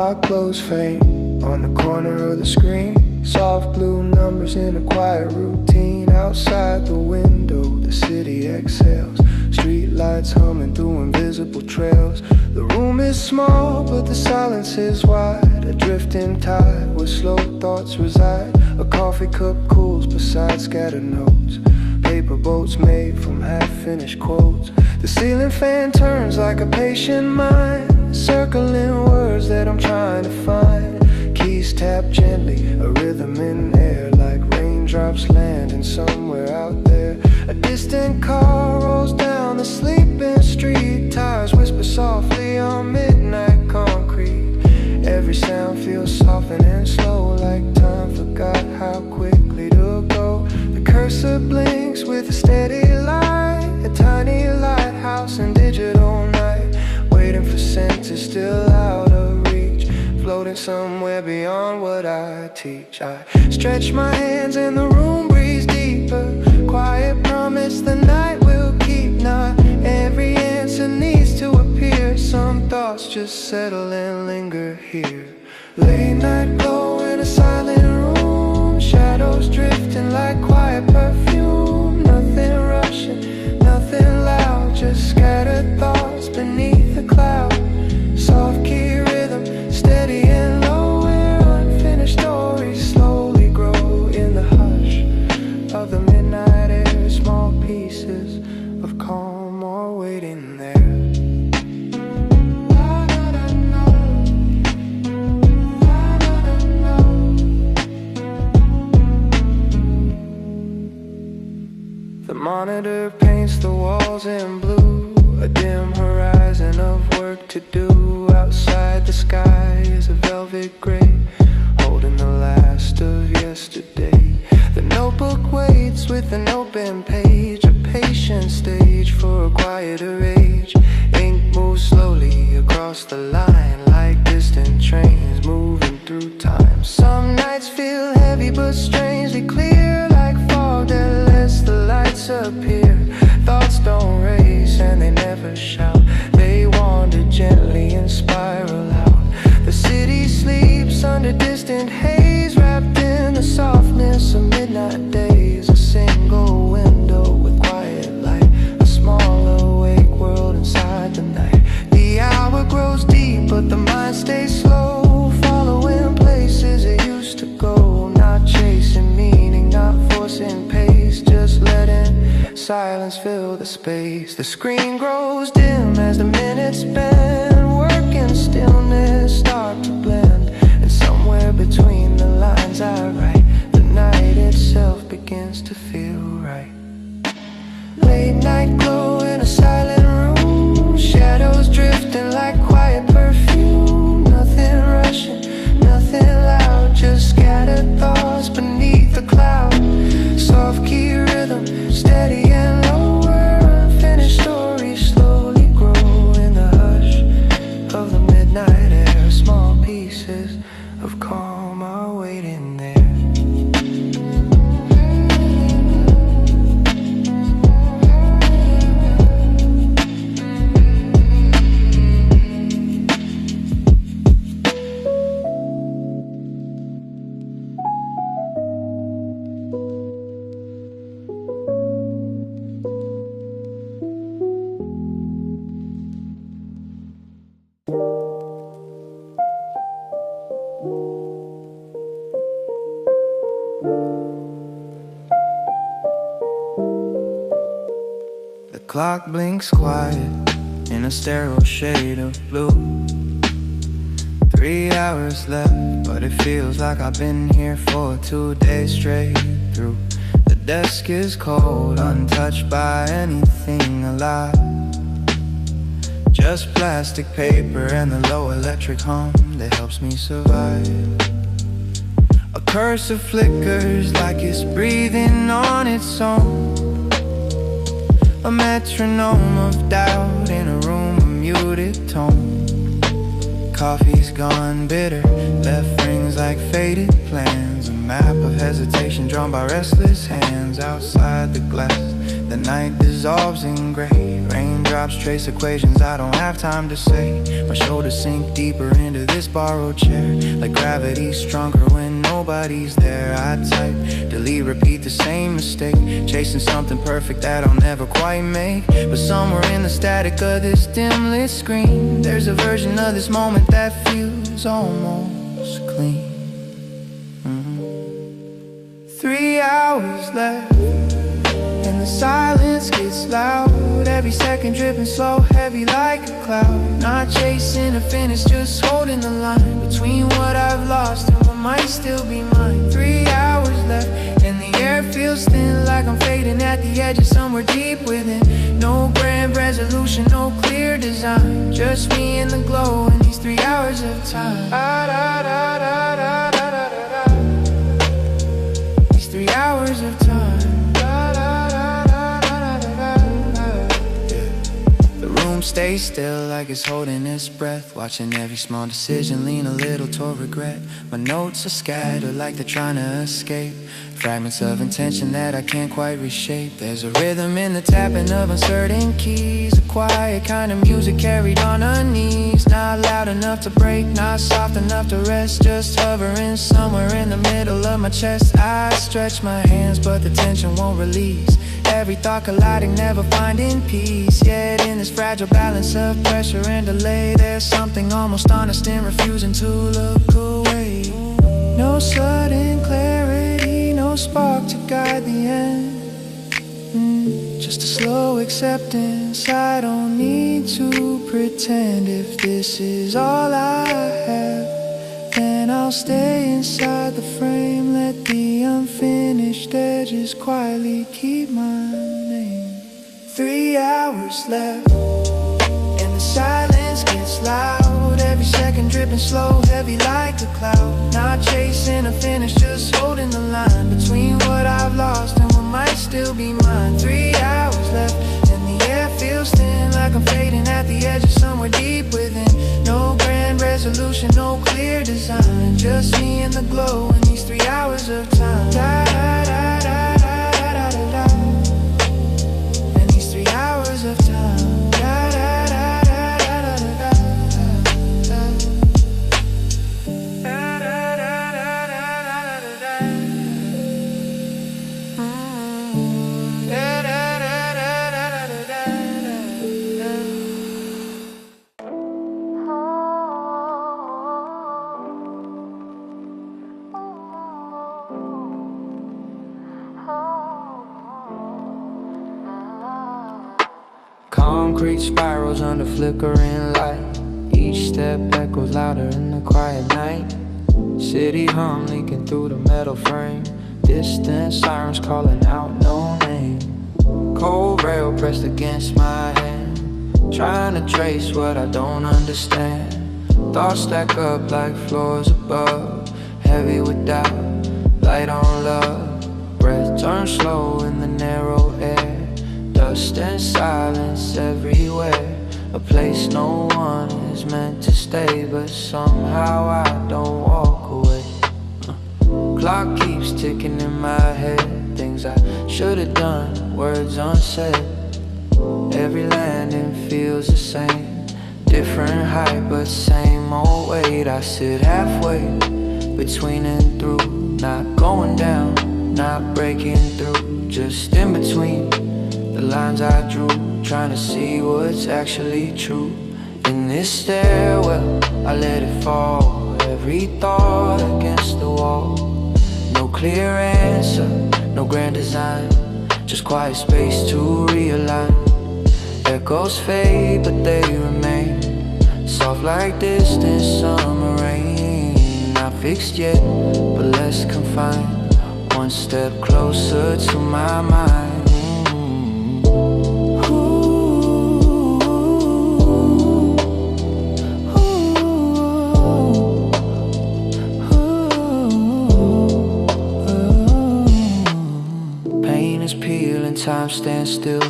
clock glows faint on the corner of the screen. Soft blue numbers in a quiet routine. Outside the window, the city exhales. Street lights humming through invisible trails. The room is small, but the silence is wide. A drifting tide where slow thoughts reside. A coffee cup cools beside scattered notes. Paper boats made from half-finished quotes. The ceiling fan turns like a patient mind, circling words that I'm trying to find. Keys tap gently, a rhythm in air, like raindrops landing somewhere out there. A distant car rolls down the sleeping street. Tires whisper softly on midnight concrete. Every sound feels softening slow, like time forgot how quickly to go. The cursor blinks with a steady light, a tiny lighthouse in digital night, waiting for senses still out of reach, floating somewhere beyond what I teach. I stretch my hands and the room breathes deeper. Quiet promise the night will keep. Not every answer needs to appear. Some thoughts just settle and linger here. Late night glow in a silent room. Shadows drifting like quiet perfume. Nothing rushing, nothing loud, just scattered thoughts beneath the cloud. Soft key rhythm, steady and low, where unfinished stories slowly grow in the hush of the midnight air. Small pieces of calm are waiting there. The monitor paints the walls in blue, a dim horizon of work to do. Outside the sky is a velvet gray, holding the last of yesterday. The notebook waits with an open page, a patient stage for a quieter age. Ink moves slowly across the line, like distant trains moving through time. Some nights feel heavy but strangely clear, like fog that lets the lights appear. Thoughts don't race and they never shout, they wander gently and spiral out. The city sleeps under distant haze, wrapped in the softness of midnight days. A single window with quiet light, a small awake world inside the night. The hour grows deep but the mind stays slow, following places it used to go. Not chasing meaning, not forcing pace, just letting silence fill the space. The screen grows dim as the minutes spend, work and stillness start to blend, and somewhere between the lines I write, the night itself begins to feel right. Late night glow in a silent room, shadows drifting like quiet perfume. Nothing rushing, nothing loud, just scattered thoughts beneath the cloud. Soft key rhythm, steady and low, where unfinished stories slowly grow in the hush of the midnight air. Small pieces of calm are waiting there. The clock blinks quiet in a sterile shade of blue. 3 hours left, but it feels like I've been here for 2 days straight through. The desk is cold, untouched by anything alive. Just plastic paper and the low electric hum that helps me survive. A cursor flickers like it's breathing on its own, a metronome of doubt in a room of muted tone. Coffee's gone bitter, left rings like faded plans. A map of hesitation drawn by restless hands outside the glass. The night dissolves in gray, Raindrops trace equations I don't have time to say. My shoulders sink deeper into this borrowed chair, like gravity stronger when nobody's there. I type, delete, repeat the same mistake, chasing something perfect that I'll never quite make. But somewhere in the static of this dim lit screen, there's a version of this moment that feels almost clean. 3 hours left, and the silence gets loud. Every second dripping slow, heavy like a cloud. Not chasing a finish, just holding the line between what I've lost and what might still be mine. 3 hours left, and the air feels thin, like I'm fading at the edge of somewhere deep within. No grand resolution, no clear design, just me and the glow in these 3 hours of time. These 3 hours of time. Stay still like it's holding its breath, watching every small decision lean a little toward regret. My notes are scattered like they're trying to escape, fragments of intention that I can't quite reshape. There's a rhythm in the tapping of uncertain keys, a quiet kind of music carried on her knees. Not loud enough to break, not soft enough to rest, just hovering somewhere in the middle of my chest. I stretch my hands but the tension won't release, every thought colliding, never finding peace. Yet in this fragile balance of pressure and delay, there's something almost honest in refusing to look away. No sudden clarity, no spark to guide the end, just a slow acceptance. I don't need to pretend. If this is all I have, then I'll stay inside the frame. Let the unfinished edges quietly keep my name. 3 hours left, and the silence gets loud. Every second dripping slow, heavy like a cloud. Not chasing a finish, just holding the line between what I've lost and what might still be mine. 3 hours left, and the air feels thin, like I'm fading at the edge of somewhere deep within. No grand resolution, no clear design, just me and the glow in these 3 hours of time. And these 3 hours of time. Concrete spirals under flickering light, each step echoes louder in the quiet night. City hum leaking through the metal frame, distant sirens calling out no name. Cold rail pressed against my hand, trying to trace what I don't understand. Thoughts stack up like floors above, heavy with doubt, light on love. Breath turns slow in the narrow air, dust and silence everywhere. A place no one is meant to stay, but somehow I don't walk away. Clock keeps ticking in my head, things I should have done, words unsaid. Every landing feels the same, different height but same old weight. I sit halfway between and through, not going down, not breaking through, just in between the lines I drew, trying to see what's actually true. In this stairwell, I let it fall, every thought against the wall. No clear answer, no grand design, just quiet space to realign. Echoes fade, but they remain, soft like distant summer rain. Not fixed yet, but less confined, one step closer to my mind. Time stands still,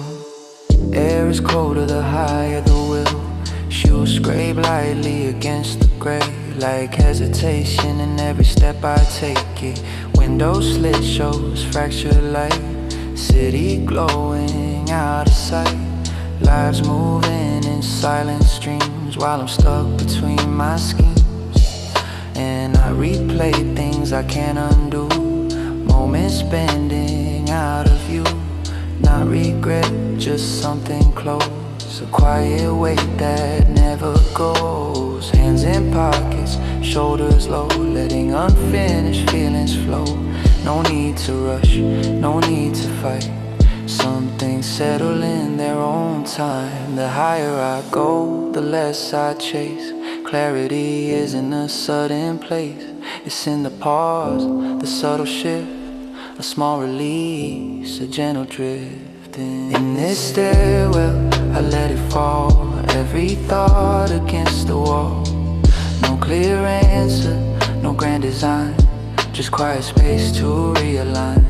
air is colder the higher the will. Shoes scrape lightly against the gray, like hesitation in every step I take it. Window slit shows fractured light, city glowing out of sight. Lives moving in silent streams while I'm stuck between my schemes. And I replay things I can't undo. Moments bending out of view. Not regret, just something close. A quiet weight that never goes. Hands in pockets, shoulders low, letting unfinished feelings flow. No need to rush, no need to fight. Some things settle in their own time. The higher I go, the less I chase. Clarity isn't a sudden place. It's in the pause, the subtle shift. A small release, a gentle drifting. In this stairwell, I let it fall. Every thought against the wall. No clear answer, no grand design. Just quiet space to realign.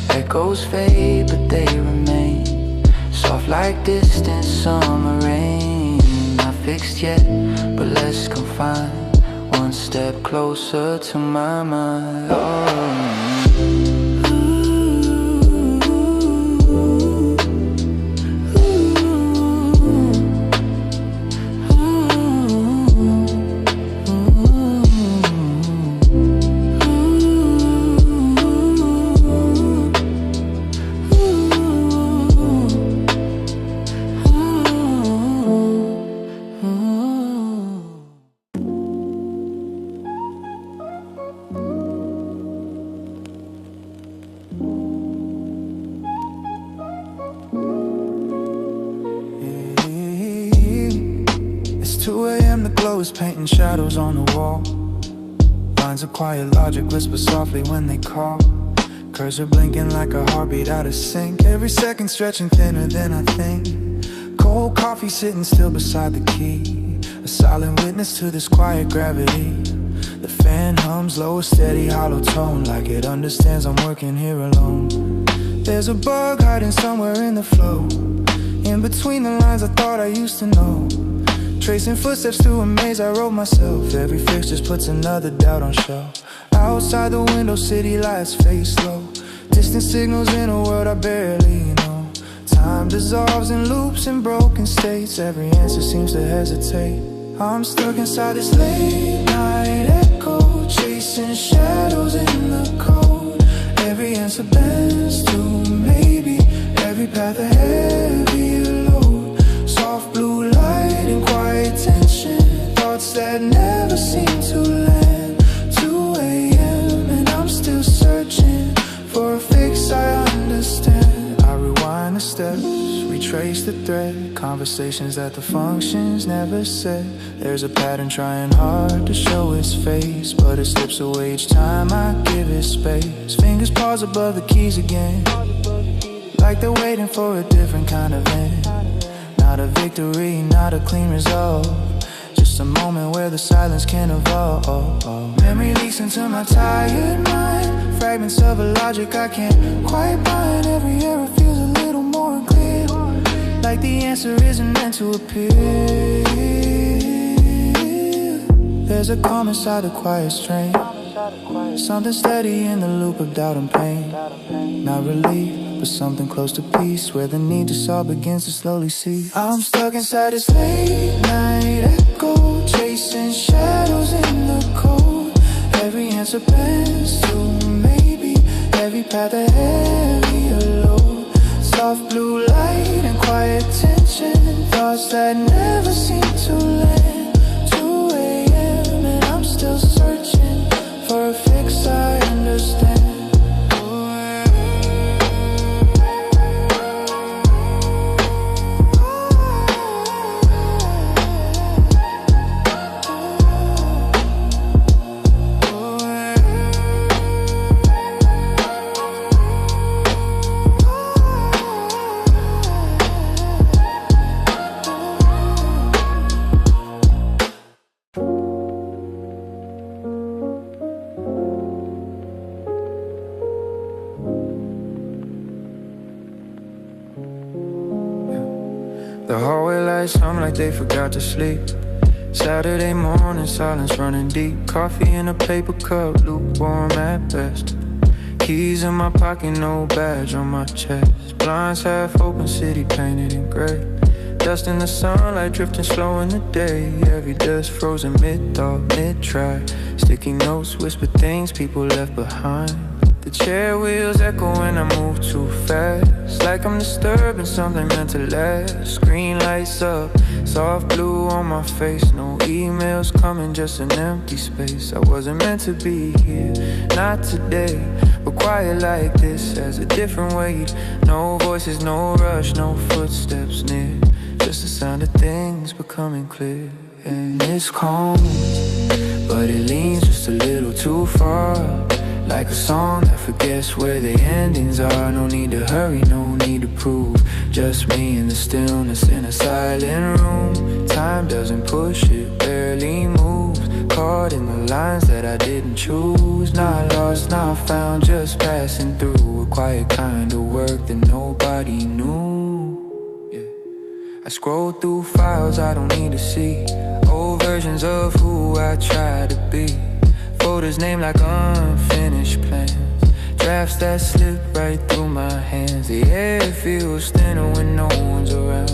Echoes fade, but they remain. Soft like distant summer rain. Not fixed yet, but less confined. One step closer to my mind. Oh. Painting shadows on the wall. Lines of quiet logic whisper softly when they call. Cursor blinking like a heartbeat out of sync. Every second stretching thinner than I think. Cold coffee sitting still beside the key. A silent witness to this quiet gravity. The fan hums low, a steady hollow tone, like it understands I'm working here alone. There's a bug hiding somewhere in the flow. In between the lines I thought I used to know. Tracing footsteps through a maze I wrote myself. Every fix just puts another doubt on show. Outside the window, city lights face low. Distant signals in a world I barely know. Time dissolves in loops and broken states. Every answer seems to hesitate. I'm stuck inside this late night echo, chasing shadows in the cold. Every answer bends to maybe. Every path a heavier load. Soft blue light and quiet tension. Thoughts that never seem to land. 2 a.m. and I'm still searching for a fix I understand. I rewind the steps, retrace the thread. Conversations that the functions never said. There's a pattern trying hard to show its face, but it slips away each time I give it space. Fingers pause above the keys again, like they're waiting for a different kind of end. Not a victory, not a clean result. Just a moment where the silence can evolve. Memory leaks into my tired mind. Fragments of a logic I can't quite bind. Every error feels a little more unclear, like the answer isn't meant to appear. There's a calm inside the quiet strain. Something steady in the loop of doubt and pain. Not relief, but something close to peace, where the need to solve begins to slowly cease. I'm stuck inside this late night echo, chasing shadows in the cold. Every answer bends to maybe. Every path a heavier load. Soft blue light and quiet tension. Thoughts that never seem to land. 2 a.m. and I'm still searching for a fix I understand. The hallway lights hum like they forgot to sleep. Saturday morning, silence running deep. Coffee in a paper cup, lukewarm at best. Keys in my pocket, no badge on my chest. Blinds half open, city painted in gray. Dust in the sunlight, drifting slow in the day. Every dust frozen mid-thought, mid-try. Sticky notes, whisper things people left behind. The chair wheels echo when I move too fast. Like I'm disturbing something meant to last. Screen lights up, soft blue on my face. No emails coming, just an empty space. I wasn't meant to be here, not today. But quiet like this has a different weight. No voices, no rush, no footsteps near. Just the sound of things becoming clear. And it's calm, but it leans just a little too far. Like a song that forgets where the endings are. No need to hurry, no need to prove. Just me in the stillness in a silent room. Time doesn't push, it barely moves. Caught in the lines that I didn't choose. Not lost, not found, just passing through. A quiet kind of work that nobody knew. I scroll through files I don't need to see. Old versions of who I try to be. Folders named like unfinished plans. Drafts that slip right through my hands. The air feels thinner when no one's around.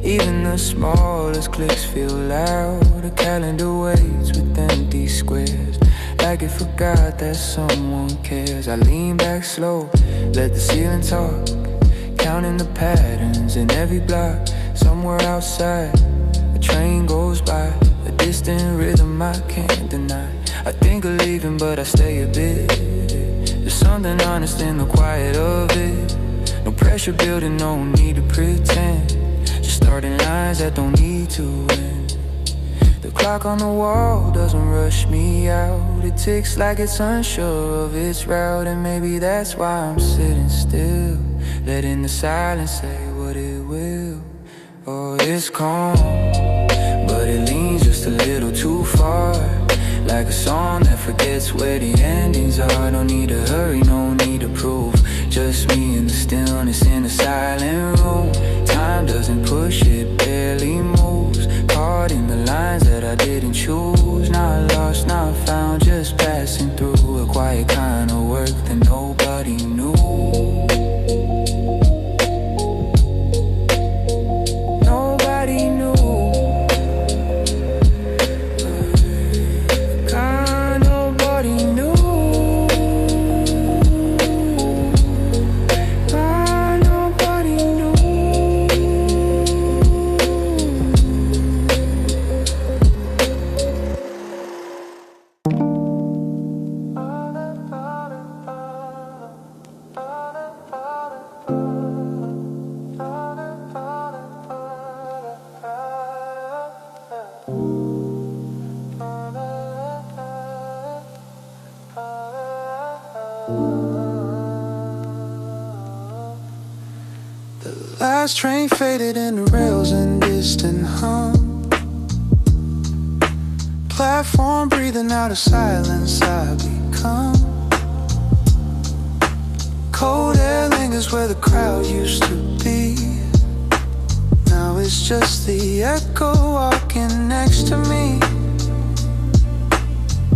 Even the smallest clicks feel loud. The calendar waits with empty squares. Like it forgot that someone cares. I lean back slow, let the ceiling talk. Counting the patterns in every block. Somewhere outside, a train goes by. A distant rhythm I can't deny. I think of leaving but I stay a bit. There's something honest in the quiet of it. No pressure building, no need to pretend. Just starting lines that don't need to end. The clock on the wall doesn't rush me out. It ticks like it's unsure of its route. And maybe that's why I'm sitting still, letting the silence say what it will. Oh, it's calm, but it leans just a little too far. Like a song that forgets where the endings are. No need to hurry, no need to prove. Just me in the stillness in a silent room. Time doesn't push, it barely moves. Caught in the lines that I didn't choose. Not lost, not found, just passing through. A quiet kind of work that nobody knew. Nobody knew. Last train faded in the rails and distant hum. Platform breathing out of silence I become. Cold air lingers where the crowd used to be. Now it's just the echo walking next to me.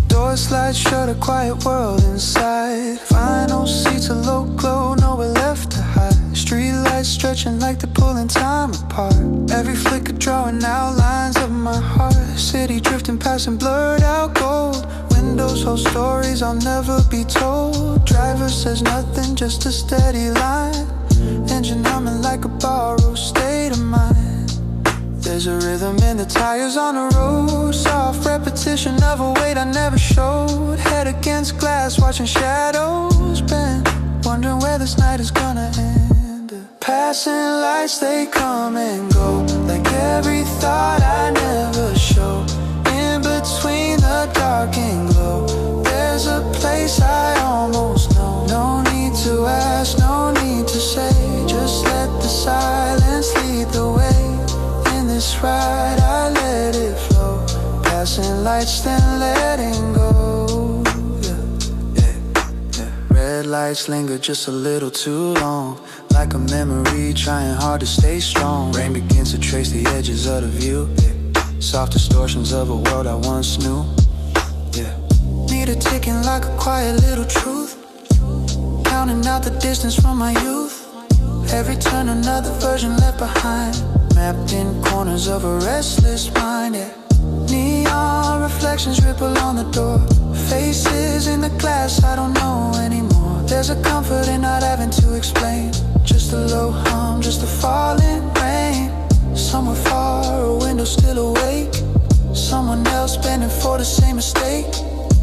Door slides shut, a quiet world inside. Final seats, a low glow, nowhere left to hide. Street lights stretching like they're pulling time apart. Every flicker drawing outlines of my heart. City drifting past and blurred out gold. Windows hold stories I'll never be told. Driver says nothing, just a steady line. Engine humming like a borrowed state of mind. There's a rhythm in the tires on the road. Soft repetition of a weight I never showed. Head against glass, watching shadows bend. Wondering where this night is gonna end. Passing lights, they come and go. Like every thought I never show. In between the dark and glow, there's a place I almost know. No need to ask, no need to say. Just let the silence lead the way. In this ride, I let it flow. Passing lights, then letting go. Red lights linger just a little too long. Like a memory, trying hard to stay strong. Rain begins to trace the edges of the view. Soft distortions of a world I once knew. Need a ticking like a quiet little truth. counting out the distance from my youth. Every turn another version left behind, mapped in corners of a restless mind, yeah. Neon reflections ripple on the door, faces in the glass I don't know anymore. There's a comfort in not having to explain, just a low hum, just a falling rain. Somewhere far, a window still awake, someone else bending for the same mistake.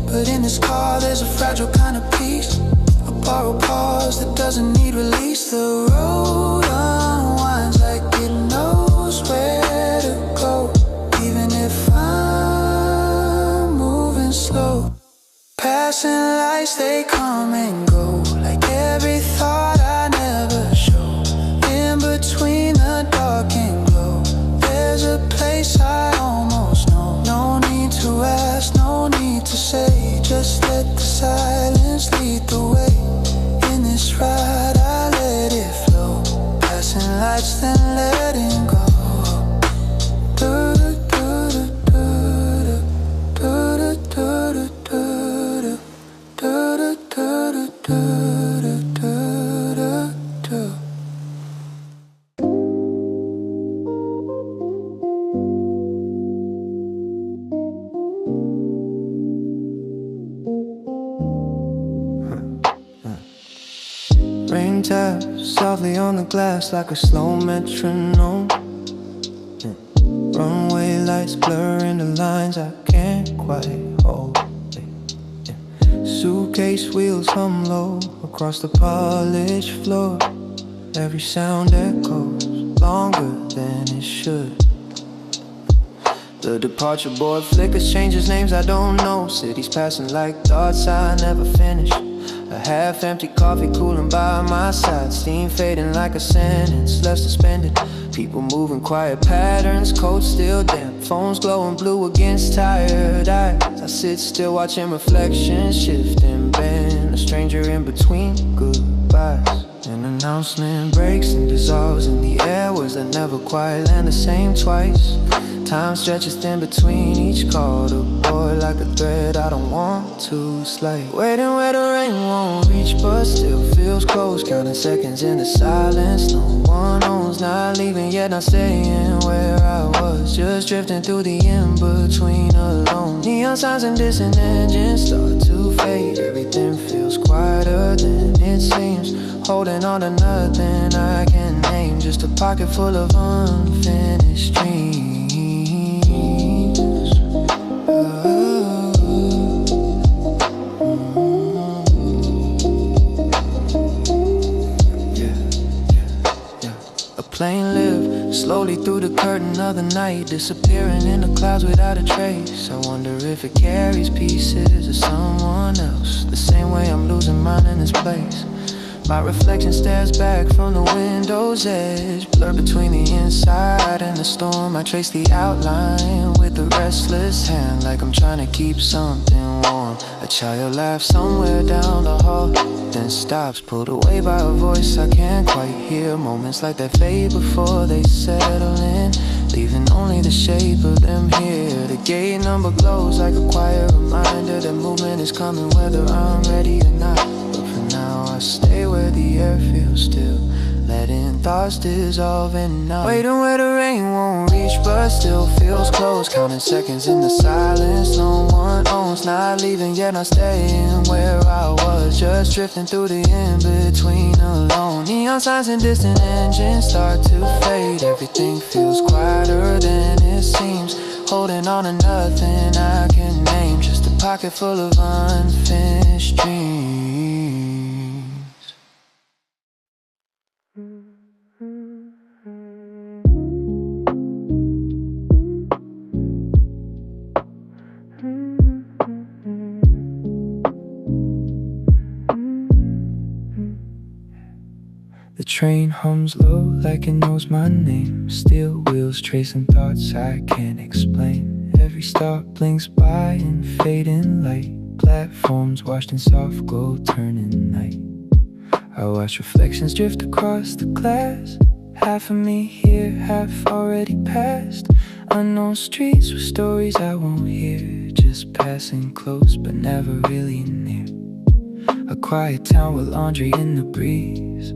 But in this car there's a fragile kind of peace, a borrowed pause that doesn't need release. The road unwinds like it knows where to go, even if I'm moving slow. Passing lights, they come and go, like every thought I never show. In between the dark and glow, there's a place I almost know. No need to ask, no need to say, just let the silence lead the way. In this ride I let it flow, passing lights then letting go. Rain taps softly on the glass like a slow metronome. Runway lights blurring the lines I can't quite hold. Suitcase wheels hum low across the polished floor. Every sound echoes longer than it should. The departure board flickers, changes names I don't know. Cities passing like thoughts I never finish. A half-empty coffee cooling by my side, steam fading like a sentence left suspended. People moving quiet patterns, coats still damp, phones glowing blue against tired eyes. I sit still watching reflections shift and bend, a stranger in between goodbyes. An announcement breaks and dissolves in the air, words that never quite land the same twice. Time stretches thin between each call to boy like a thread I don't want to slay. Waiting where the rain won't reach but still feels close, counting seconds in the silence. No one owns, not leaving yet not staying where I was, just drifting through the in-between alone. Neon signs and distant engines start to fade, everything feels quieter than it seems. Holding on to nothing I can name, just a pocket full of unfinished dreams. Plane live slowly through the curtain of the night, disappearing in the clouds without a trace. I wonder if it carries pieces of someone else, the same way I'm losing mine in this place. My reflection stares back from the window's edge, blurred between the inside and the storm. I trace the outline with a restless hand, like I'm trying to keep something warm. A child laughs somewhere down the hall, then stops, pulled away by a voice I can't quite hear. Moments like that fade before they settle in, leaving only the shape of them here. The gate number glows like a quiet reminder that movement is coming whether I'm ready or not. But for now I stay where the air feels still, letting thoughts dissolve in night. Waiting where the rain won't reach but still feels close, counting seconds in the silence no one owns, not leaving yet not staying where I was, just drifting through the in-between alone. Neon signs and distant engines start to fade, everything feels quieter than it seems. Holding on to nothing I can name, just a pocket full of unfinished dreams. The train hums low like it knows my name, steel wheels tracing thoughts I can't explain. Every stop blinks by in fading light, platforms washed in soft glow turning night. I watch reflections drift across the glass, half of me here, half already past. Unknown streets with stories I won't hear, just passing close but never really near. A quiet town with laundry in the breeze,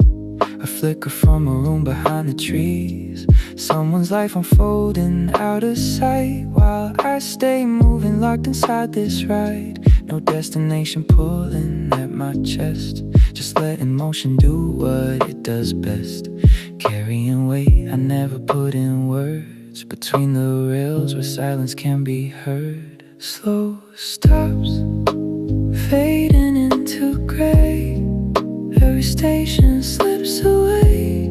a flicker from a room behind the trees. Someone's life unfolding out of sight, while I stay moving, locked inside this ride. No destination pulling at my chest, just letting motion do what it does best. Carrying weight I never put in words, between the rails where silence can be heard. Slow stops, fading into gray. Every station slips away.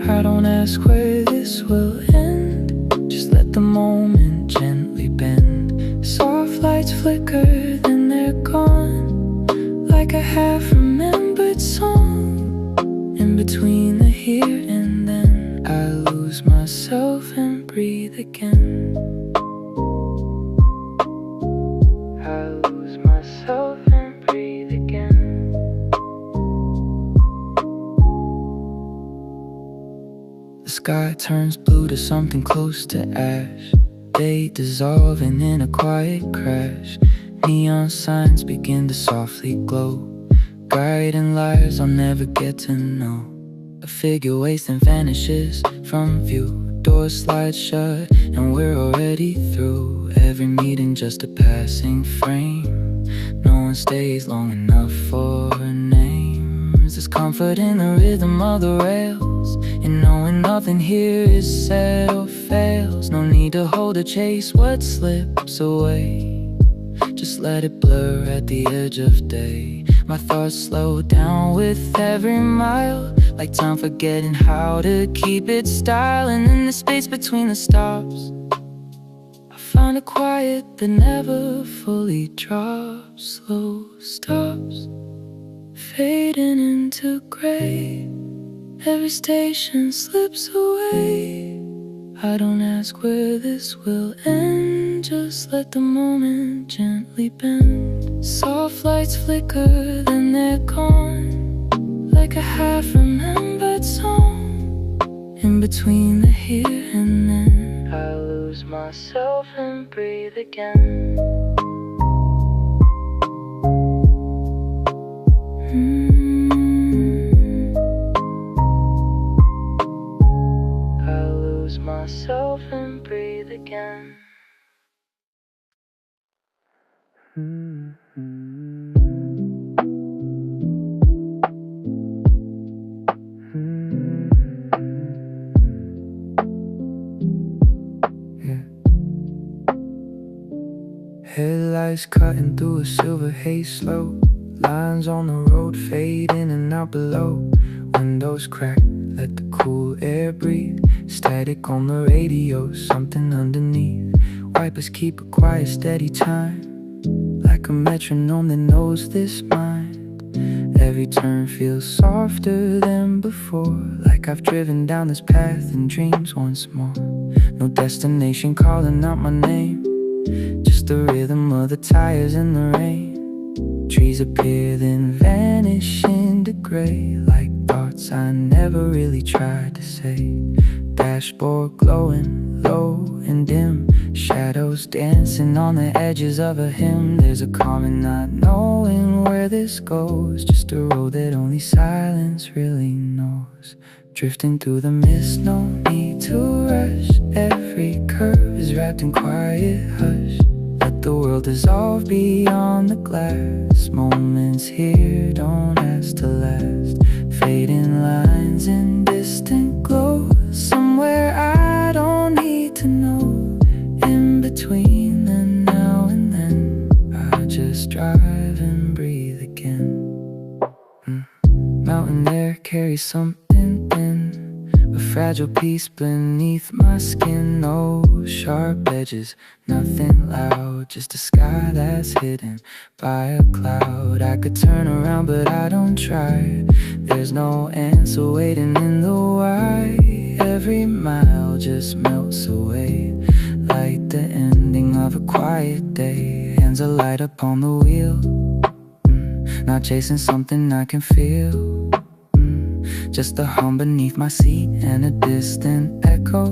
I don't ask where this will end, just let the moment gently bend. Soft lights flicker, then they're gone, like a half-remembered song. In between the here and then, I lose myself and breathe again. I lose myself and breathe again. The sky turns blue to something close to ash, day dissolving in a quiet crash. Neon signs begin to softly glow, guiding lives I'll never get to know. A figure waits and vanishes from view. Doors slide shut and we're already through. Every meeting just a passing frame. No one stays long enough for names. There's comfort in the rhythm of the rails, and knowing nothing here is said or fails. No need to hold or chase what slips away, just let it blur at the edge of day. My thoughts slow down with every mile, like time forgetting how to keep its style. And in the space between the stops, I find a quiet that never fully drops. Slow stops, fading into gray. Every station slips away. I don't ask where this will end, just let the moment gently bend. Soft lights flicker, then they're gone, like a half-remembered song. In between the here and then, I lose myself and breathe again. I lose myself and breathe again. Headlights cutting through a silver haze slow. Lines on the road fade in and out below. Windows crack, let the cool air breathe. Static on the radio, something underneath. Wipers keep a quiet steady time, like a metronome that knows this mind. Every turn feels softer than before, like I've driven down this path in dreams once more. No destination calling out my name, just the rhythm of the tires in the rain. Trees appear then vanish into gray, like thoughts I never really tried to say. Dashboard glowing low and dim, shadows dancing on the edges of a hymn. There's a calm in not knowing where this goes, just a road that only silence really knows. Drifting through the mist, no need to rush. Every curve is wrapped in quiet hush. Let the world dissolve beyond the glass. Moments here don't ask to last. Fading lines in distant glow, somewhere I don't need to know. In between the now and then, I just drive and breathe again. Mountain air carries something thin, a fragile piece beneath my skin. No sharp edges, nothing loud, just a sky that's hidden by a cloud. I could turn around but I don't try. There's no answer waiting in the why. Every mile just melts away, like the ending of a quiet day. Hands are light upon the wheel, not chasing something I can feel. Just a hum beneath my seat and a distant echo,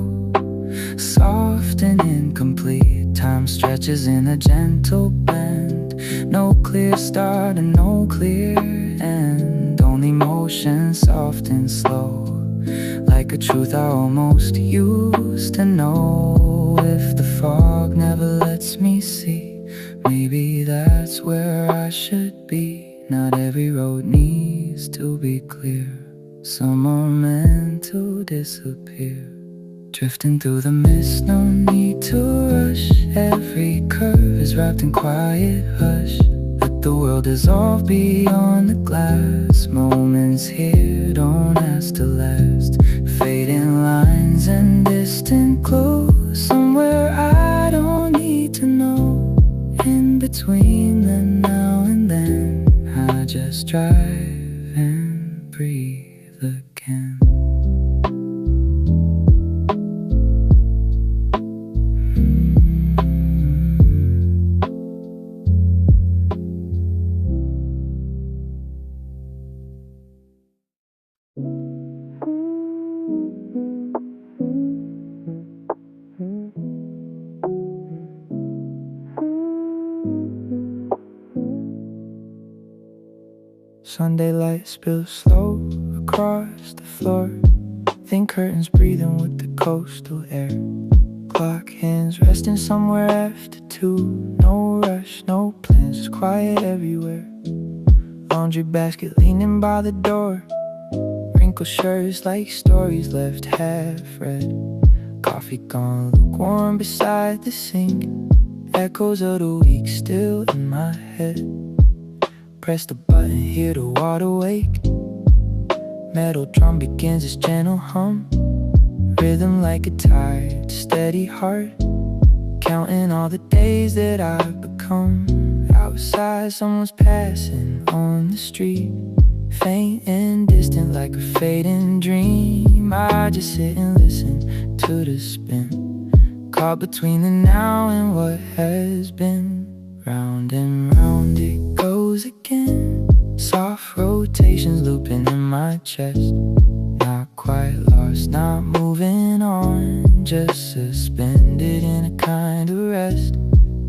soft and incomplete. Time stretches in a gentle bend, No clear start and no clear end, only motion soft and slow, like a truth I almost used to know. If the fog never lets me see, maybe that's where I should be. Not every road needs to be clear, some are meant to disappear. Drifting through the mist, no need to rush. Every curve is wrapped in quiet hush. Let the world dissolve beyond the glass. Moments here don't ask to last. Fading lines and distant clues, somewhere I don't need to know. In between the now and then, I just drive and breathe again. Sunday light spills slow across the floor. Thin curtains breathing with the coastal air. Clock hands resting somewhere after 2. No rush, no plans, just quiet everywhere. Laundry basket leaning by the door. Wrinkled shirts like stories left half read. Coffee gone lukewarm beside the sink. Echoes of the week still in my head. Press the button, hear the water wake. Metal drum begins its gentle hum. Rhythm like a tired, steady heart. Counting all the days that I've become. Outside someone's passing on the street. Faint and distant like a fading dream. I just sit and listen to the spin. Caught between the now and what has been. Round and round it goes again. Soft rotations looping in my chest. Not quite lost, not moving on. Just suspended in a kind of rest.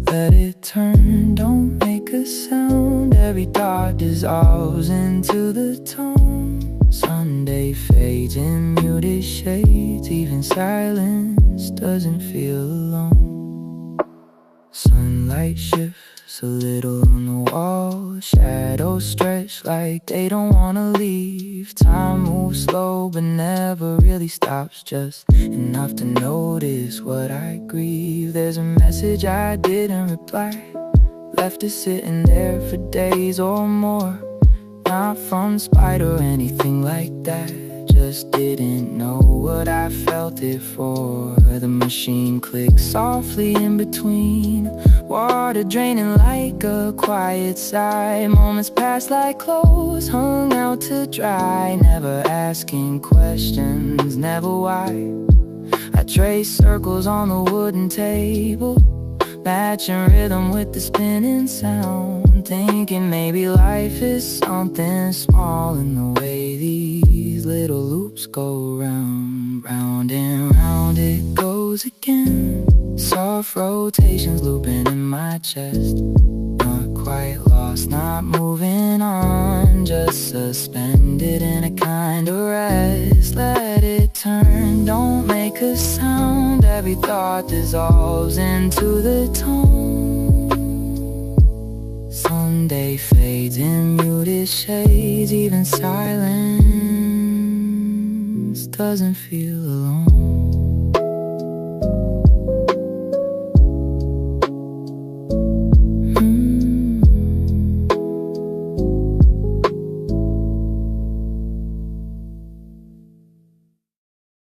Let it turn, don't make a sound. Every thought dissolves into the tone. Sunday fades in muted shades. Even silence doesn't feel alone. Sunlight shifts a little on the wall. Shadows stretch like they don't wanna leave. Time moves slow but never really stops. Just enough to notice what I grieve. There's a message I didn't reply. Left it sitting there for days or more. Not from spite or anything like that. Just didn't know what I felt it for. The machine clicks softly in between. Water draining like a quiet sigh. Moments pass like clothes hung out to dry. Never asking questions, never why. I trace circles on the wooden table, matching rhythm with the spinning sound. Thinking maybe life is something small in the way these little loops go round. Round and round it goes again. Soft rotations looping in my chest. Not quite lost, not moving on. Just suspended in a kind of rest. Let it turn, don't make a sound. Every thought dissolves into the tone. Sunday fades in muted shades. Even silence doesn't feel alone.